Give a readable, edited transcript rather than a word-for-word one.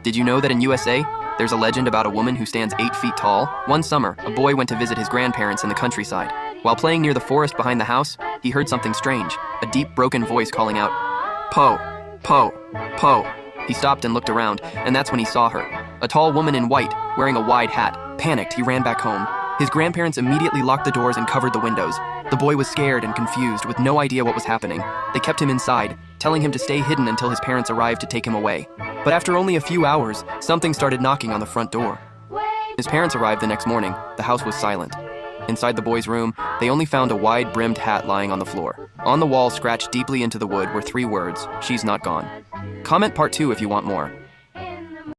Did you know that in USA, there's a legend about a woman who stands 8 feet tall? One summer, a boy went to visit his grandparents in the countryside. While playing near the forest behind the house, he heard something strange, a deep, broken voice calling out, "Po, Po, Po." He stopped and looked around, and that's when he saw her. A tall woman in white, wearing a wide hat. Panicked, he ran back home. His grandparents immediately locked the doors and covered the windows. The boy was scared and confused, with no idea what was happening. They kept him inside, telling him to stay hidden until his parents arrived to take him away. But after only a few hours, something started knocking on the front door. His parents arrived the next morning. The house was silent. Inside the boy's room, they only found a wide-brimmed hat lying on the floor. On the wall, scratched deeply into the wood, were 3 words, "She's not gone." Comment part 2 if you want more.